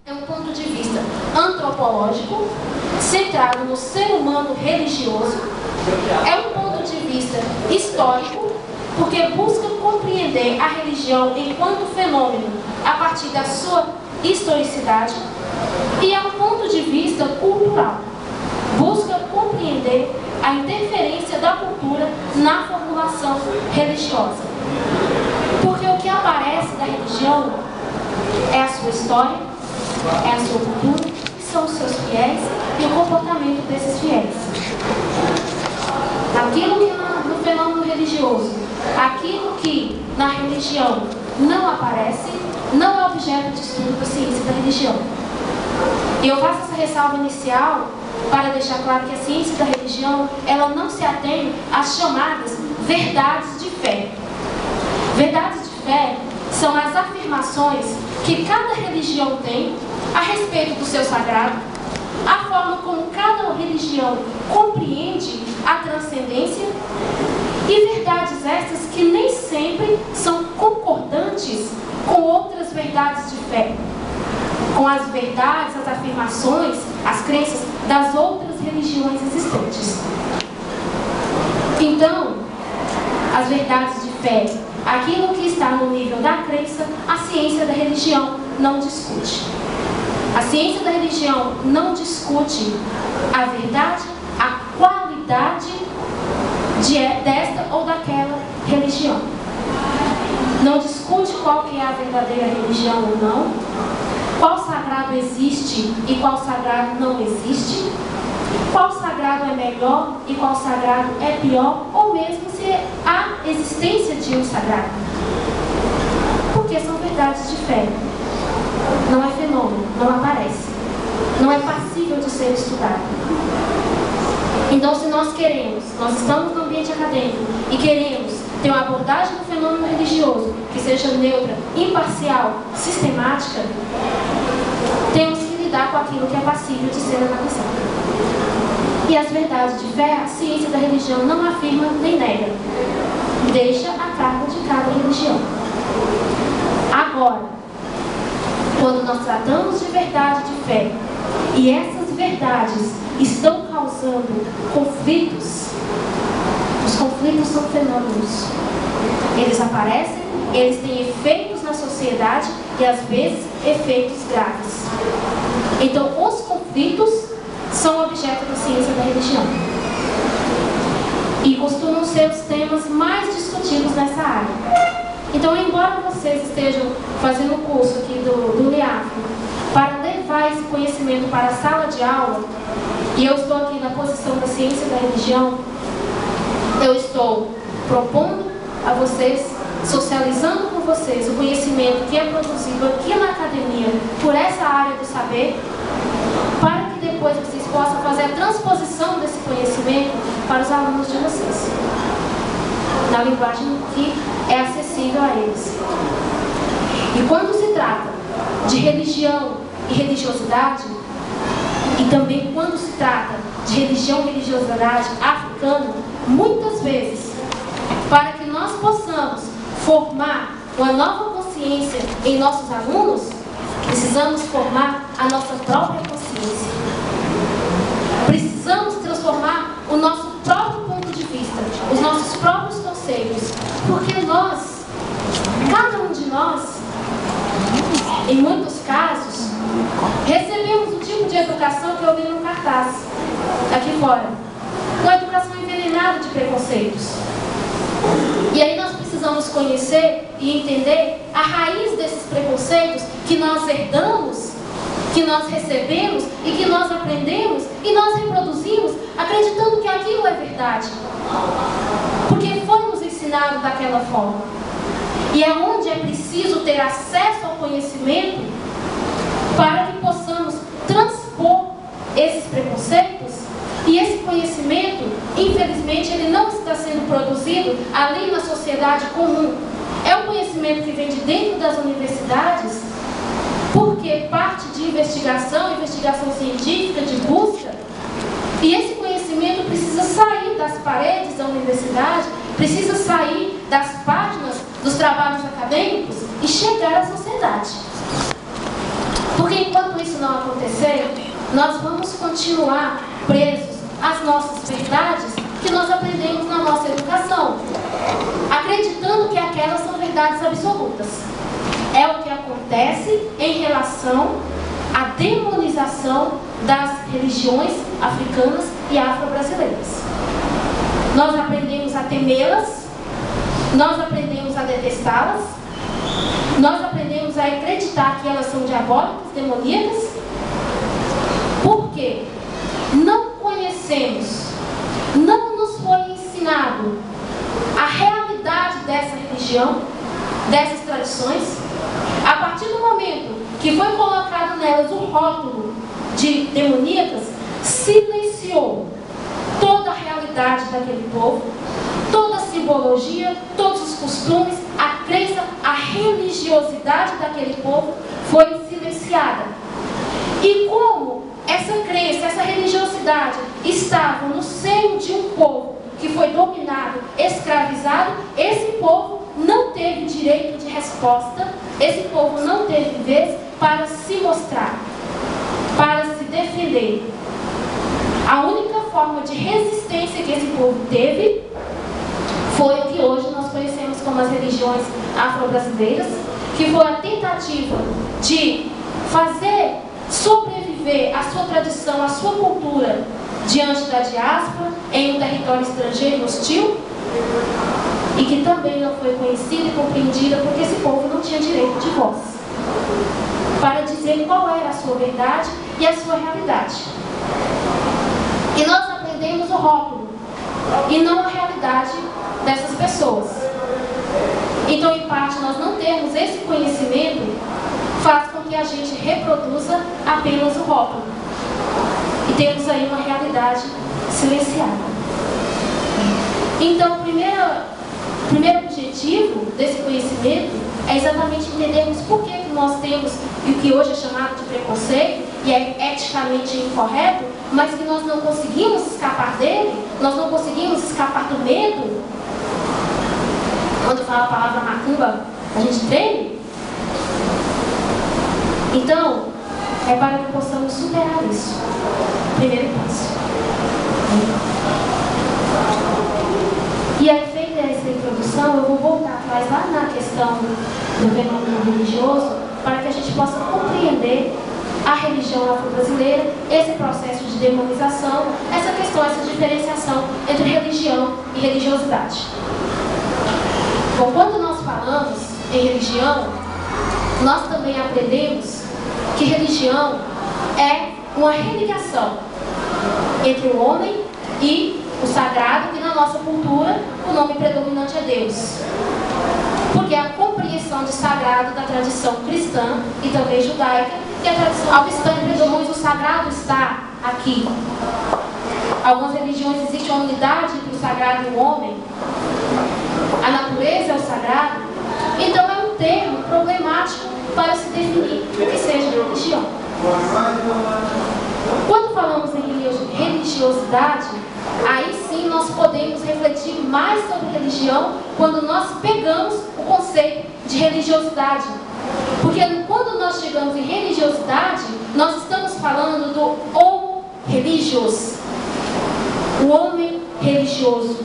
É um ponto de vista antropológico, centrado no ser humano religioso. É um ponto de vista histórico, porque busca compreender a religião enquanto fenômeno a partir da sua historicidade. E é um ponto de vista cultural. Busca compreender a interferência da cultura na formulação religiosa. Porque o que aparece da religião é a sua história, é a sua cultura, são os seus fiéis e o comportamento desses fiéis. Aquilo que no fenômeno religioso, aquilo que na religião não aparece, não é objeto de estudo da ciência da religião. E eu faço essa ressalva inicial para deixar claro que a ciência da religião, ela não se atém às chamadas verdades de fé. Verdades de fé são as afirmações que cada religião tem a respeito do seu sagrado, a forma como cada religião compreende a transcendência, e verdades estas que nem sempre são concordantes com outras verdades de fé, com as verdades, as afirmações, as crenças das outras religiões existentes. Então, as verdades de fé, aquilo que está no nível da crença, a ciência da religião não discute. A ciência da religião não discute a verdade, a qualidade desta ou daquela religião. Não discute qual que é a verdadeira religião ou não, qual sagrado existe e qual sagrado não existe, qual sagrado é melhor e qual sagrado é pior, ou mesmo se há existência de um sagrado. Porque são verdades de fé. Não é fenômeno, não aparece. Não é passível de ser estudado. Então, se nós estamos no ambiente acadêmico e queremos ter uma abordagem do fenômeno religioso que seja neutra, imparcial, sistemática, temos que lidar com aquilo que é passível de ser analisado. E as verdades de fé, a ciência da religião não afirma nem nega. Deixa a carga de cada religião. Agora, quando nós tratamos de verdade de fé, e essas verdades estão causando conflitos, os conflitos são fenômenos. Eles aparecem, eles têm efeitos na sociedade e às vezes efeitos graves. Então, os conflitos são objeto da ciência da religião. E costumam ser os temas mais discutidos nessa área. Então, embora vocês estejam fazendo o curso aqui do LIAF para levar esse conhecimento para a sala de aula, e eu estou aqui na posição da ciência da religião, eu estou propondo a vocês, socializando com vocês o conhecimento que é produzido aqui na academia por essa área do saber, para que depois vocês possam fazer a transposição desse conhecimento para os alunos de vocês, na linguagem que é acessível a eles. E quando se trata de religião e religiosidade, e também quando se trata de religião e religiosidade africana, muitas vezes, para que nós possamos formar uma nova consciência em nossos alunos, precisamos formar a nossa própria consciência. Precisamos transformar o nosso próprio ponto de vista, os nossos próprios conceitos, porque nós, cada um de nós, em muitos casos, recebemos o tipo de educação que eu vi no cartaz, aqui fora. Uma educação envenenada de preconceitos. E aí nós precisamos conhecer e entender a raiz desses preconceitos que nós herdamos, que nós recebemos e que nós aprendemos e nós reproduzimos, acreditando que aquilo é verdade. Porque foi nos ensinado daquela forma. E é onde é preciso ter acesso ao conhecimento para que possamos transpor esses preconceitos. E esse conhecimento, infelizmente, ele não está sendo produzido ali na sociedade comum. É um conhecimento que vem de dentro das universidades, porque parte de investigação científica, de busca, e esse conhecimento precisa sair das paredes da universidade, precisa sair das páginas dos trabalhos acadêmicos e chegar à sociedade. Porque enquanto não acontecer, nós vamos continuar presos às nossas verdades que nós aprendemos na nossa educação, acreditando que aquelas são verdades absolutas. É o que acontece em relação à demonização das religiões africanas e afro-brasileiras. Nós aprendemos a temê-las, nós aprendemos a detestá-las, nós aprendemos a acreditar que elas são diabólicas, demoníacas, porque não conhecemos, não nos foi ensinado a realidade dessa religião, dessas tradições. A partir do momento que foi colocado nelas o rótulo de demoníacas, silenciou toda a realidade daquele povo, toda a simbologia, todos os costumes, a crença, a religiosidade daquele povo foi silenciada. E como essa crença, essa religiosidade estava no seio de um povo que foi dominado, escravizado, esse povo não teve direito de resposta, esse povo não teve vez para se mostrar, para se defender. A única forma de resistência que esse povo teve foi o que hoje nós conhecemos como as religiões afro-brasileiras, que foi a tentativa de fazer sobreviver a sua tradição, a sua cultura diante da diáspora, em um território estrangeiro hostil, e que também não foi conhecida e compreendida porque esse povo não tinha direito de voz para dizer qual era a sua verdade e a sua realidade. E nós aprendemos o rótulo e não a realidade dessas pessoas. Então, em parte, nós não temos esse conhecimento, faz com que a gente reproduza apenas o rótulo. E temos aí uma realidade silenciada. Então, o primeiro objetivo desse conhecimento é exatamente entendermos por que nós temos o que hoje é chamado de preconceito e é eticamente incorreto, mas que nós não conseguimos escapar dele, nós não conseguimos escapar do medo. Quando fala a palavra macumba, a gente treme. Então, é para que possamos superar isso. Primeiro passo. E aí, feita essa introdução, eu vou voltar atrás lá na questão do fenômeno religioso, para que a gente possa compreender a religião afro-brasileira, esse processo de demonização, essa questão, essa diferenciação entre religião e religiosidade. Bom, quando nós falamos em religião, nós também aprendemos que religião é uma religação entre o homem e o sagrado, e na nossa cultura o nome predominante é Deus. Porque a compreensão de sagrado da tradição cristã e também judaica, e a tradição cristã em religiões, o sagrado está aqui. Algumas religiões existe uma unidade entre o sagrado e o homem. A natureza é o sagrado. Então é um termo problemático para se definir o que seja religião. Quando falamos em religiosidade, aí sim nós podemos refletir mais sobre religião quando nós pegamos o conceito de religiosidade. Porque quando nós chegamos em religiosidade, nós estamos falando do homo religios, o homem religioso.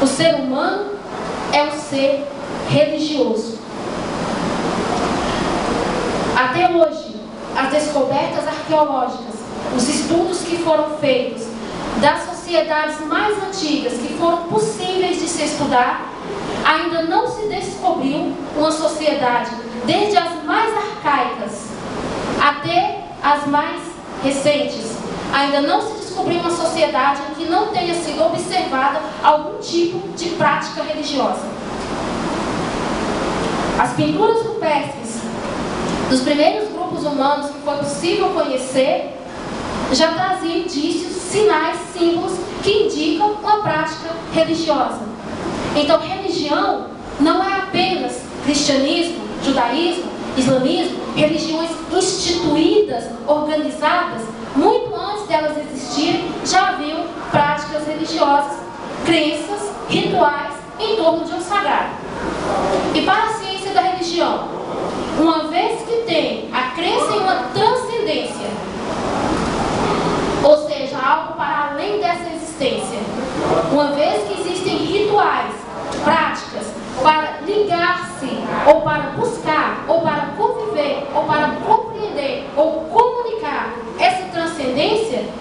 O ser humano é um ser religioso. Até hoje, as descobertas arqueológicas, os estudos que foram feitos das sociedades mais antigas que foram possíveis de se estudar, ainda não se descobriu uma sociedade, desde as mais arcaicas até as mais recentes, ainda não se descobriu uma sociedade em que não tenha sido observada algum tipo de prática religiosa. As pinturas rupestres dos primeiros grupos humanos que foi possível conhecer já traziam indícios, sinais, símbolos que indicam uma prática religiosa. Então, religião não é apenas cristianismo, judaísmo, islamismo, religiões instituídas, organizadas. Muito antes delas existirem, já haviam práticas religiosas, crenças, rituais em torno de um sagrado. E para a ciência da religião, uma vez que tem a crença em uma transcendência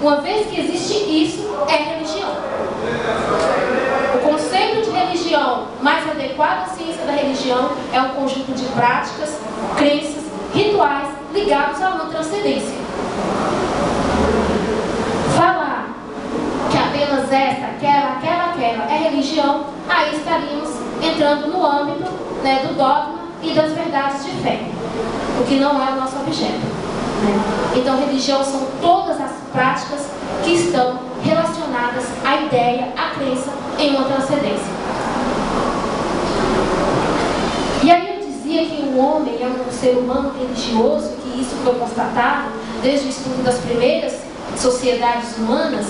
Uma vez que existe isso, é religião. O conceito de religião mais adequado à ciência da religião é um conjunto de práticas, crenças, rituais ligados a uma transcendência. Falar que apenas essa, aquela é religião, aí estaríamos entrando no âmbito, né, do dogma e das verdades de fé, o que não é o nosso objeto. Então, religião são todas as práticas que estão relacionadas à ideia, à crença em uma transcendência. E aí eu dizia que o homem é um ser humano religioso, que isso foi constatado desde o estudo das primeiras sociedades humanas.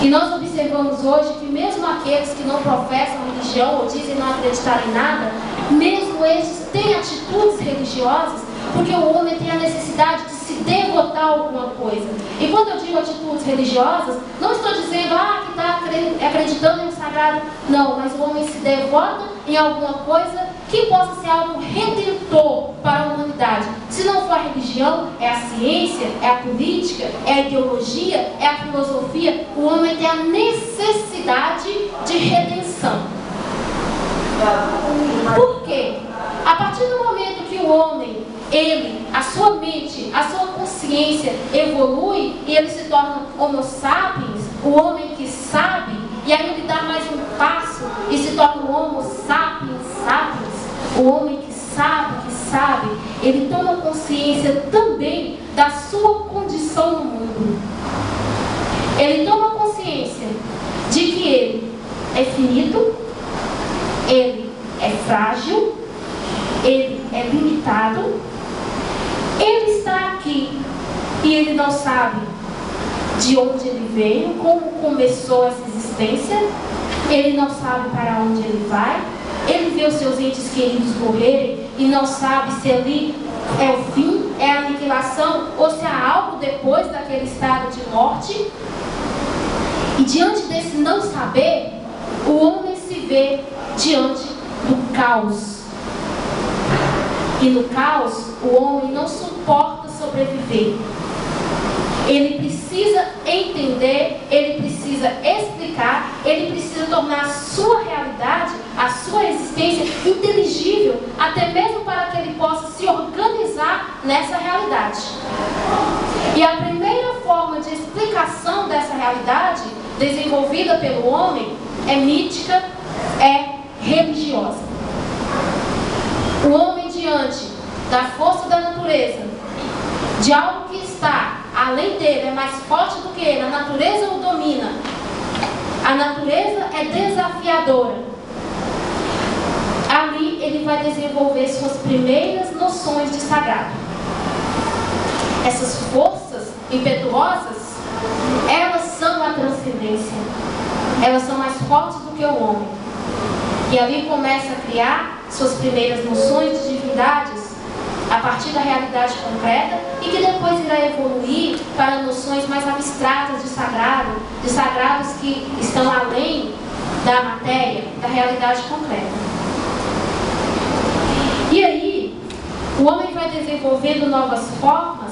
E nós observamos hoje que mesmo aqueles que não professam religião ou dizem não acreditar em nada, mesmo estes têm atitudes religiosas, porque o homem tem a necessidade de se devotar a alguma coisa. E quando eu digo atitudes religiosas, não estou dizendo que está acreditando em um sagrado. Não, mas o homem se devota em alguma coisa que possa ser algo redentor para a humanidade. Se não for a religião, é a ciência, é a política, é a ideologia, é a filosofia. O homem tem a necessidade de redenção. Por quê? A partir do momento que o homem, a sua mente, a sua consciência evolui e ele se torna homo sapiens, o homem que sabe, e aí ele dá mais um passo e se torna o homo sapiens sapiens, o homem que sabe, ele toma consciência também da sua condição no mundo. Ele toma consciência de que ele é finito, ele é frágil, ele é limitado, ele está aqui e ele não sabe de onde ele veio, como começou essa existência, ele não sabe para onde ele vai, ele vê os seus entes queridos morrerem e não sabe se ali é o fim, é a aniquilação ou se há algo depois daquele estado de morte. E diante desse não saber, o homem se vê diante do caos. E no caos, o homem não suporta sobreviver. Ele precisa entender, ele precisa explicar, ele precisa tornar a sua realidade, a sua existência inteligível, até mesmo para que ele possa se organizar nessa realidade. E a primeira forma de explicação dessa realidade, desenvolvida pelo homem, é mítica, é religiosa. O homem, diante da força da natureza, de algo que está além dele, é mais forte do que ele, a natureza o domina, a natureza é desafiadora, ali ele vai desenvolver suas primeiras noções de sagrado. Essas forças impetuosas, elas são a transcendência, elas são mais fortes do que o homem. E ali começa a criar suas primeiras noções de divindades a partir da realidade concreta e que depois irá evoluir para noções mais abstratas de sagrados que estão além da matéria, da realidade concreta. E aí, o homem vai desenvolvendo novas formas